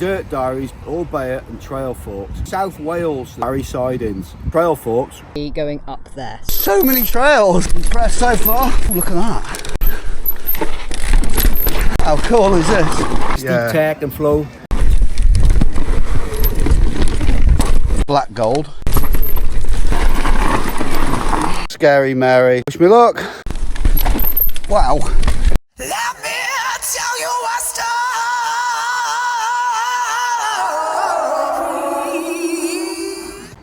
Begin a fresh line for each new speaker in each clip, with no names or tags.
Dirt Diaries, Orbea and Trailforks. South Wales, Barry Sidings. Trailforks.
Going up there.
So many trails. Impressed so far. Oh, look at that. How cool is this? Steep tack and flow. Black gold. Scary Mary. Wish me luck. Wow. Let me tell you a story.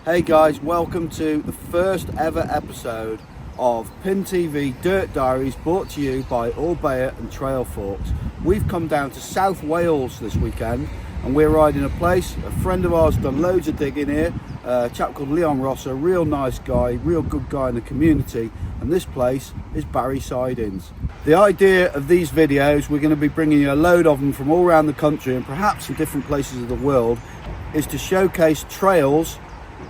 Hey guys, welcome to the first ever episode of Pin TV Dirt Diaries, brought to you by Orbea and Trailforks. We've come down to South Wales this weekend and we're riding a place. A friend of ours done loads of digging here, a chap called Leon Ross, a real nice guy, real good guy in the community, and this place is Barry Sidings. The idea of these videos, we're going to be bringing you a load of them from all around the country and perhaps in different places of the world, is to showcase trails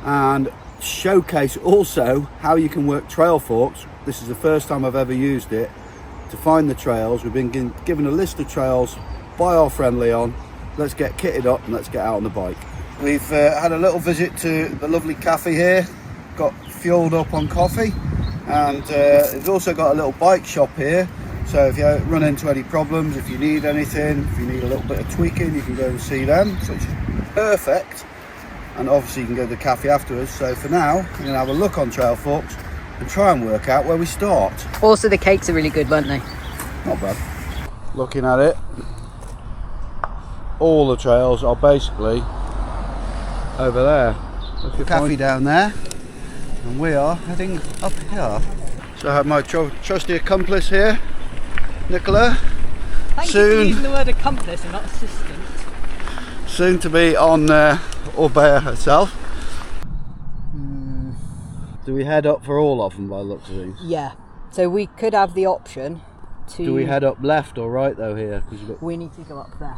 and showcase also how you can work Trailforks. This is the first time I've ever used it to find the trails. We've been given a list of trails by our friend Leon. Let's get kitted up and let's get out on the bike. We've had a little visit to the lovely cafe here, got fueled up on coffee, and it's also got a little bike shop here. So if you run into any problems, if you need anything, if you need a little bit of tweaking, you can go and see them, so it's perfect. And obviously you can go to the cafe afterwards. So for now, we're going to have a look on Trailforks and try and work out where we start.
Also the cakes are really good, weren't they?
Not bad. Looking at it, all the trails are basically over there. Look at cafe down there, and we are heading up here. So I have my trusty accomplice here, Nicola.
Thank you for using the word accomplice and not assistant.
Soon to be on Orbea herself. Do we head up for all of them by the looks of things?
Yeah, so we could have the option to...
Do we head up left or right though here?
We need to go up there.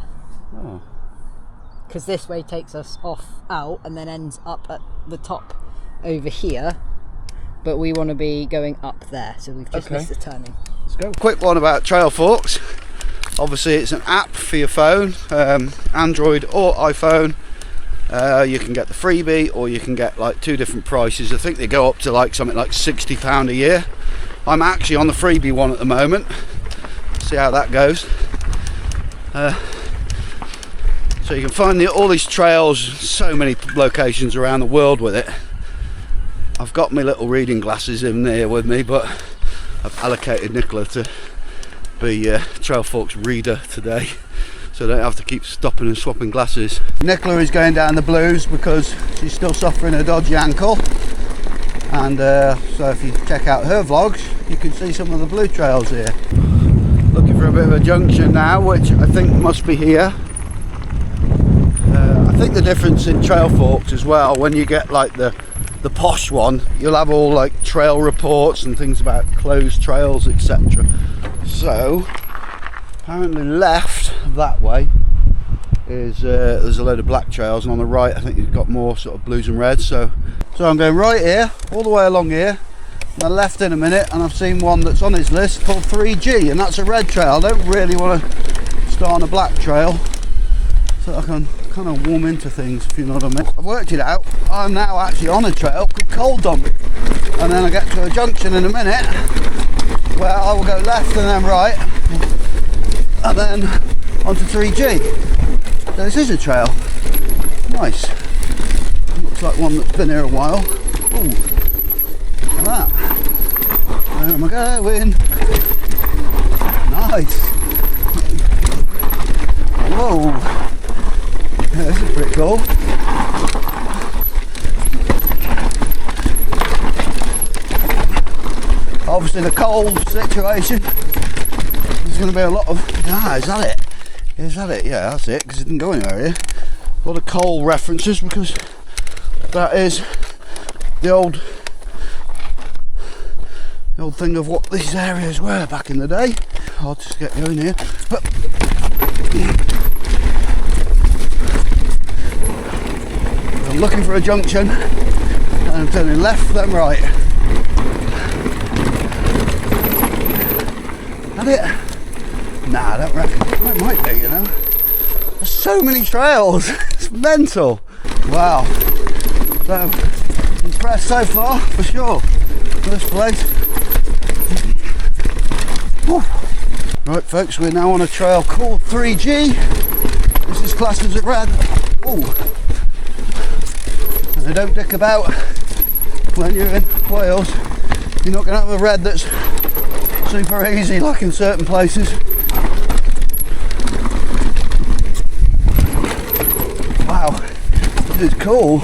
Oh.
Because this way takes us out and then ends up at the top over here. But we want to be going up there, so we've just missed the turning.
Let's go. Quick one about Trailforks. Obviously it's an app for your phone, Android or iPhone. You can get the freebie or you can get like two different prices. I think they go up to like something like £60 a year. I'm actually on the freebie one at the moment. See how that goes. So you can find all these trails, so many locations around the world with it. I've got my little reading glasses in there with me, but I've allocated Nicola to be Trailforks reader today, so I don't have to keep stopping and swapping glasses. Nicola is going down the blues because she's still suffering a dodgy ankle, and so if you check out her vlogs you can see some of the blue trails here. Looking for a bit of a junction now, which I think must be here. I think the difference in Trailforks as well, when you get like the posh one, you'll have all like trail reports and things about closed trails, etc. So apparently left that way is there's a load of black trails, and on the right I think you've got more sort of blues and reds. So I'm going right here, all the way along here, and I left in a minute and I've seen one that's on his list called 3G, and that's a red trail. I don't really want to start on a black trail, so I can kind of warm into things, if you know what I mean. I've worked it out. I'm now actually on a trail called Coal Dump, and then I get to a junction in a minute where I will go left and then right and then onto 3G. So this is a trail. Nice. Looks like one that's been here a while. Ooh, look at that. Where am I going? Nice. Whoa. Yeah, this is pretty cool. Obviously the coal situation, there's going to be a lot of... is that it? Is that it? Yeah, that's it, because it didn't go anywhere here. A lot of coal references, because that is the old thing of what these areas were back in the day. I'll just get going here. I'm looking for a junction and I'm turning left then right. That it? Nah, I don't reckon. It might be, you know. Let's so many trails. It's mental. Wow. So impressed so far, for sure, with this place. Whew. Right folks, we're now on a trail called 3G. This is classed as a red. Ooh. And they don't dick about when you're in Wales. You're not going to have a red that's super easy like in certain places. Wow, this is cool.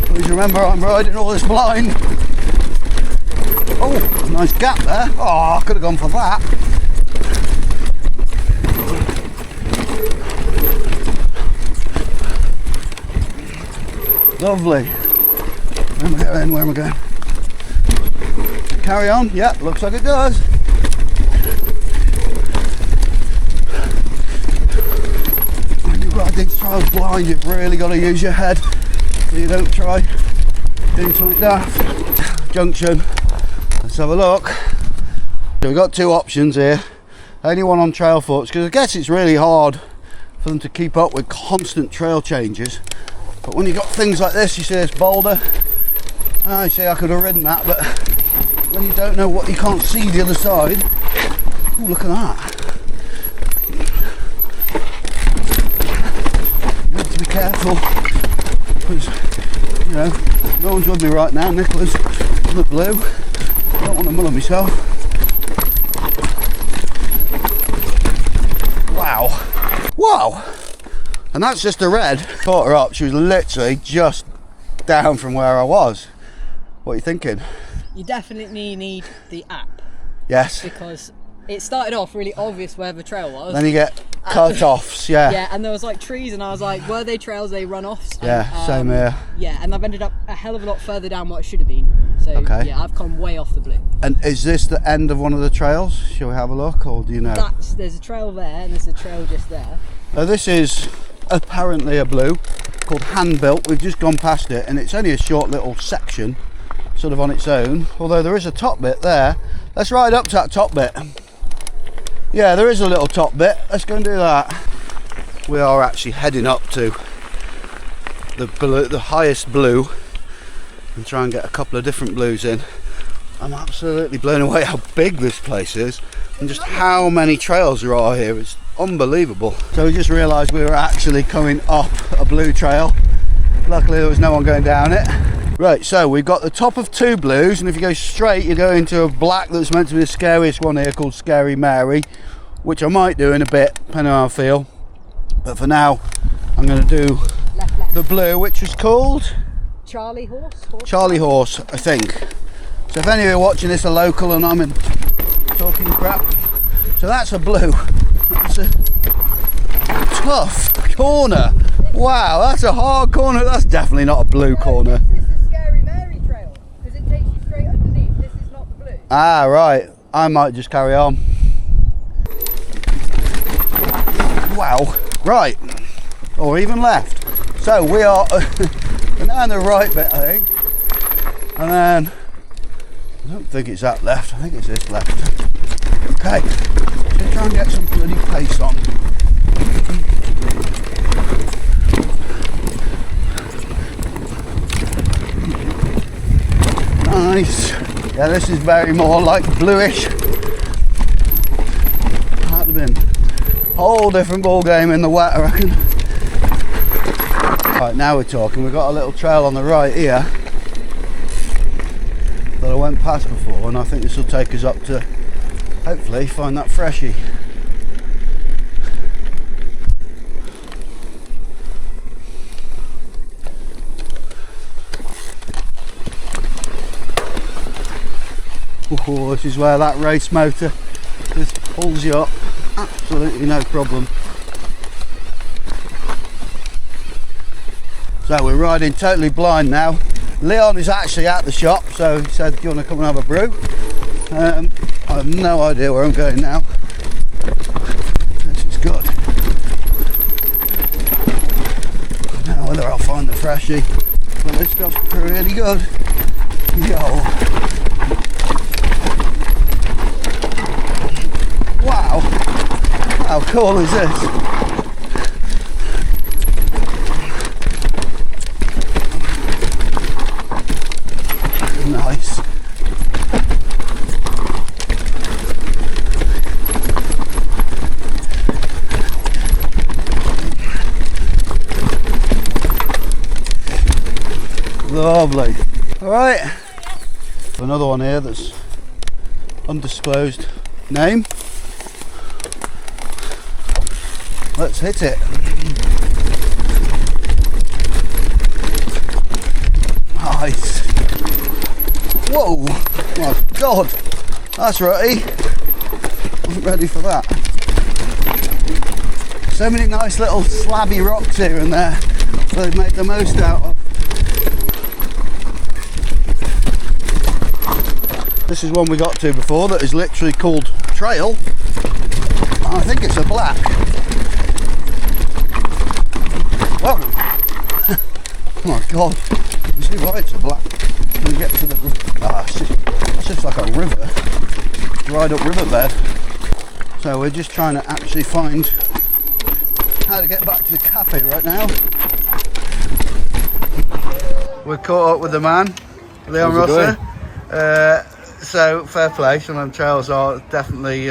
Please remember I'm riding all this blind. Oh, nice gap there. Oh, I could have gone for that. Lovely. Where am I going? Where am I going? Carry on. Yeah, looks like it does. When you ride these trails blind, you've really got to use your head so you don't try doing something daft. Junction. Let's have a look. So we've got two options here. Only one on Trailforks, because I guess it's really hard for them to keep up with constant trail changes. But when you've got things like this, you see this boulder. I say I could have ridden that, but when you don't know what, you can't see the other side. Oh, look at that. You have to be careful, because, you know, no one's with me right now. Nicola's on the blue. I don't want to muller myself. Wow. Wow. And that's just a red. Caught her up. She was literally just down from where I was. What are you thinking?
You definitely need the app.
Yes.
Because it started off really obvious where the trail was.
Then you get cut-offs, yeah.
Yeah, and there was like trees, and I was like, were they trails, they run-offs?
Yeah, same here.
Yeah, and I've ended up a hell of a lot further down what it should have been. So
okay.
Yeah, I've come way off the blue.
And is this the end of one of the trails? Shall we have a look, or do you know?
There's a trail there, and there's a trail just there.
This is apparently a blue called Hand Built. We've just gone past it, and it's only a short little section, sort of on its own, although there is a top bit there. Let's ride up to that top bit. Yeah, there is a little top bit. Let's go and do that. We are actually heading up to the highest blue and try and get a couple of different blues in. I'm absolutely blown away how big this place is and just how many trails there are here. It's unbelievable. So we just realised we were actually coming up a blue trail. Luckily there was no one going down it. Right, so we've got the top of two blues, and if you go straight you go into a black that's meant to be the scariest one here, called Scary Mary, which I might do in a bit depending on how I feel, but for now I'm going to do
Left.
the blue, which is called
Charlie Horse?
Charlie Horse, I think. So if any of you are watching this are local and I'm talking crap, so that's a blue. That's a tough corner. Wow, that's a hard corner. That's definitely not a blue corner.
This is the Scary Mary trail, because it takes you straight underneath. This is not the blue.
Ah, right. I might just carry on. Wow. Right. Or even left. So we are we're now in the right bit, I think. And then I don't think it's that left. I think it's this left. Okay. Let's try and get some bloody pace on. Nice. Yeah, this is very more like bluish. That'd have been a whole different ball game in the wet, I reckon. Right, now we're talking. We've got a little trail on the right here that I went past before, and I think this will take us up to hopefully find that freshie. Oh, this is where that race motor just pulls you up, absolutely no problem. So we're riding totally blind now. Leon is actually at the shop, so he said, do you want to come and have a brew? I have no idea where I'm going now. This is good. I don't know whether I'll find the freshie, but this stuff's really good. Yo. Wow. cool is this? Nice. Lovely. All right. Another one here that's undisclosed name. Let's hit it. Nice. Whoa, my God, that's rutty. Wasn't ready for that. So many nice little slabby rocks here and there, so they've made the most out of. This is one we got to before that is literally called Trail. I think it's a black. Whoa. Oh my God, you see why it's a black? When you get to the, it's just like a river, dried up riverbed. So we're just trying to actually find how to get back to the cafe right now. We're caught up with the man, Leon Rosser. So fair play, some of them trails are definitely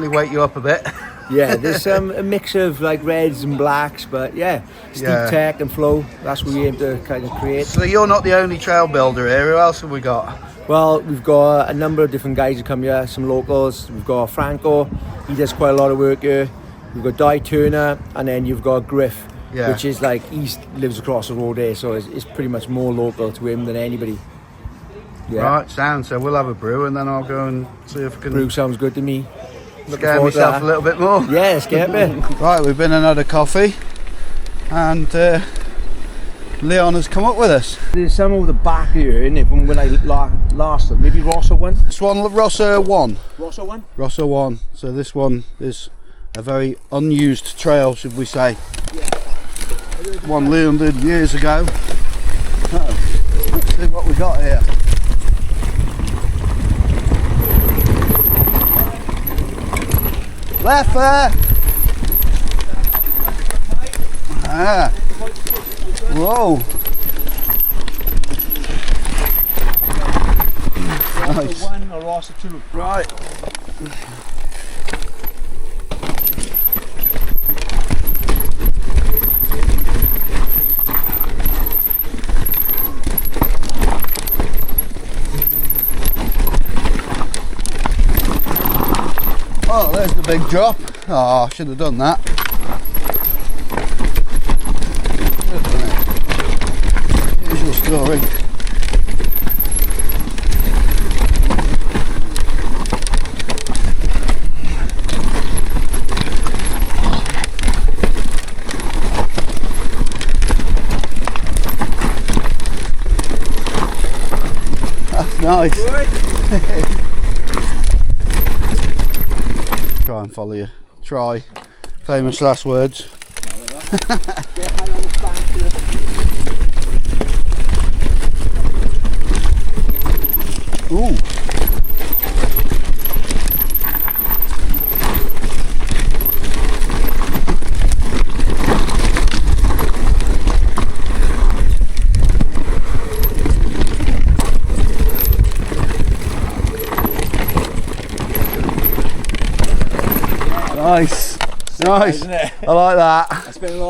wake you up a bit.
Yeah, there's a mix of like reds and blacks, but yeah, steep tech and flow, that's what we aim to kind of create.
So you're not the only trail builder here, who else have we got?
Well, we've got a number of different guys who come here, some locals. We've got Franco, he does quite a lot of work here. We've got Di Turner, and then you've got Griff, which is like, he lives across the road there, so it's pretty much more local to him than anybody. Yeah.
Right, sound. So we'll have a brew and then I'll go and see if I can...
Brew sounds good to me.
Scare myself a little bit more.
Yeah, scare me.
Right, we've been and had a coffee and Leon has come up with us.
There's some over the back here, isn't it, from when I last them. Maybe Rossa one?
This one, Rossa 1.
Rossa one?
Rossa 1. So this one is a very unused trail, should we say. Yeah. One Leon did years ago. So, let's see what we got here. Left there. Ah. Whoa. Nice.
One or Rossa 2.
Right. Oh, there's the big drop. Oh, I should have done that. Usual story. That's nice. Try and follow you. Try. Famous last words. Ooh. Nice. Nice. Isn't it? I like that.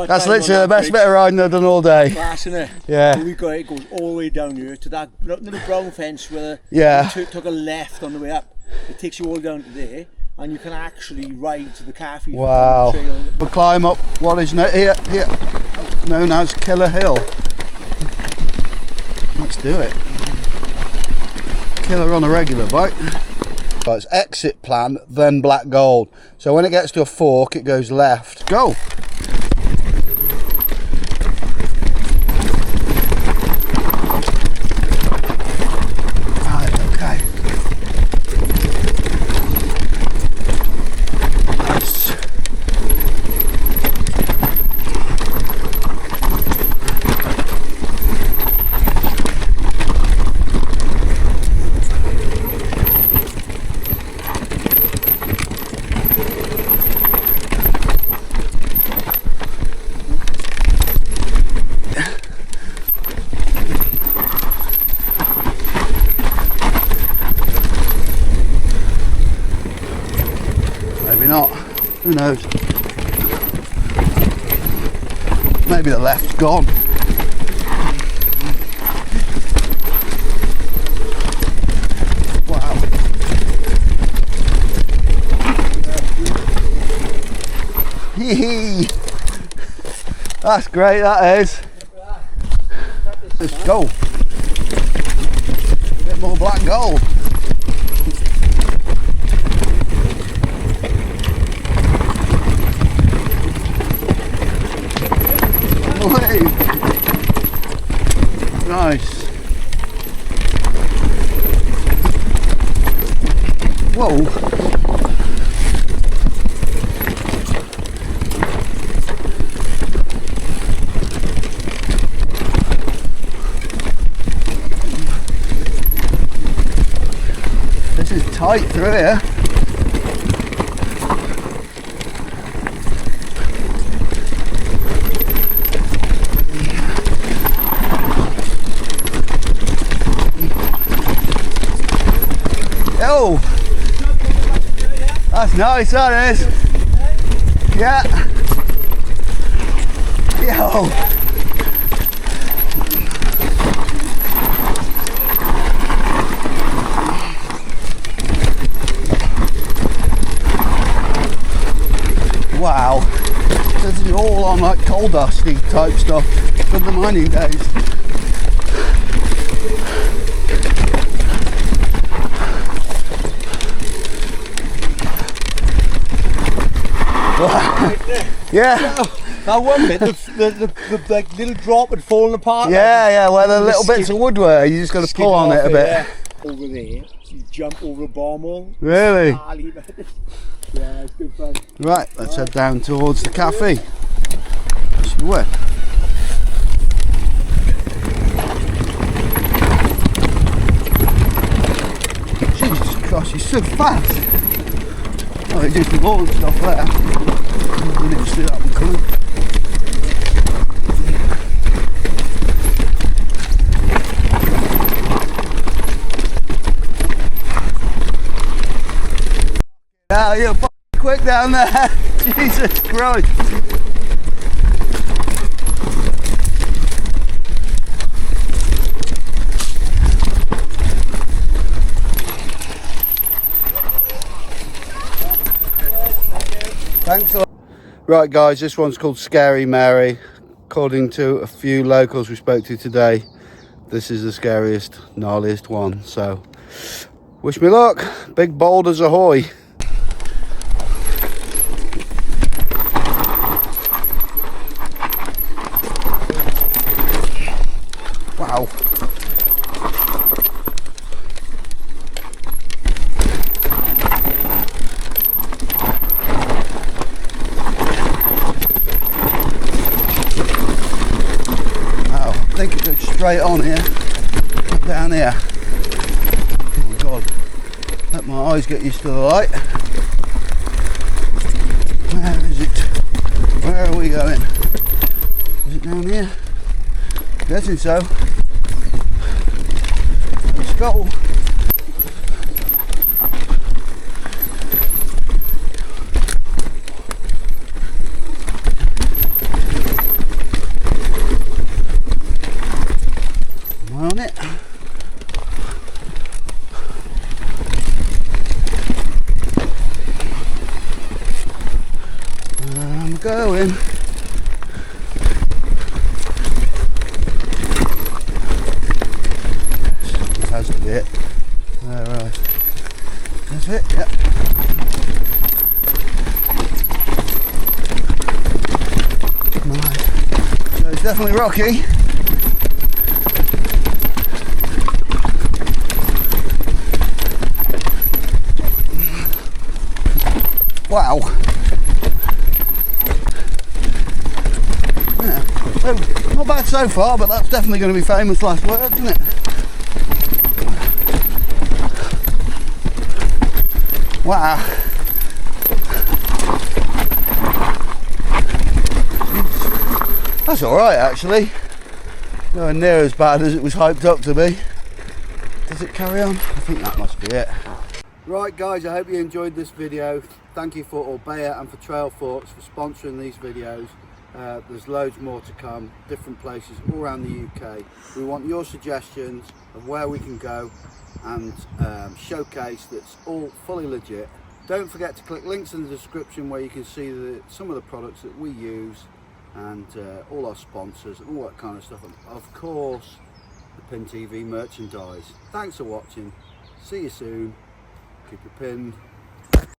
That's literally the best bit of riding I've done all day.
Class, isn't it?
Yeah.
We got it, goes all the way down here to that little brown fence where you took a left on the way up. It takes you all down to there, and you can actually ride to the cafe.
Wow. We'll climb up what is here known as Killer Hill. Let's do it. Killer on a regular bike. Right, it's exit plan, then black gold. So when it gets to a fork, it goes left. Go! Right, okay. Nice. maybe not. Who knows? Maybe the left's gone. Wow. Hee. That's great, that is. Let's go. A bit more black gold. Nice. Whoa. This is tight through here. Oh, that's nice, that is. Yeah. Yo. Wow. This is all on like coal dusty type stuff from the mining days. Yeah.
That one bit, the like little drop had fallen apart.
Yeah, where the little bits of wood were, you just got to pull on it a bit.
Yeah. Over there, you jump over a bomb wall.
Really?
Yeah, it's good fun.
Right, let's head down towards the cafe. Sure. Jesus Christ, he's so fast. Oh, he just ball and stuff there. I didn't see that one coming. Yeah, you're f***ing quick down there. Jesus Christ. Thanks a lot. Right guys, this one's called Scary Mary. According to a few locals we spoke to today, this is the scariest, gnarliest one. So, wish me luck. Big boulders ahoy. Wow. I think it goes straight on here, down here. Oh my God, let my eyes get used to the light. Where is it? Where are we going? Is it down here? Guessing so. Let's go. On it. I'm going. That's it. Alright. That's it, yep. Nice. So it's definitely rocky. Wow. Yeah. So, not bad so far, but that's definitely going to be famous last word, isn't it? Wow. That's alright actually. Nowhere near as bad as it was hyped up to be. Does it carry on? I think that must be it. Right guys, I hope you enjoyed this video. Thank you for Orbea and for Trailforks for sponsoring these videos. There's loads more to come, different places all around the UK. We want your suggestions of where we can go and showcase that's all fully legit. Don't forget to click links in the description where you can see some of the products that we use and all our sponsors and all that kind of stuff. And of course, the Pin TV merchandise. Thanks for watching. See you soon. Keep it pinned.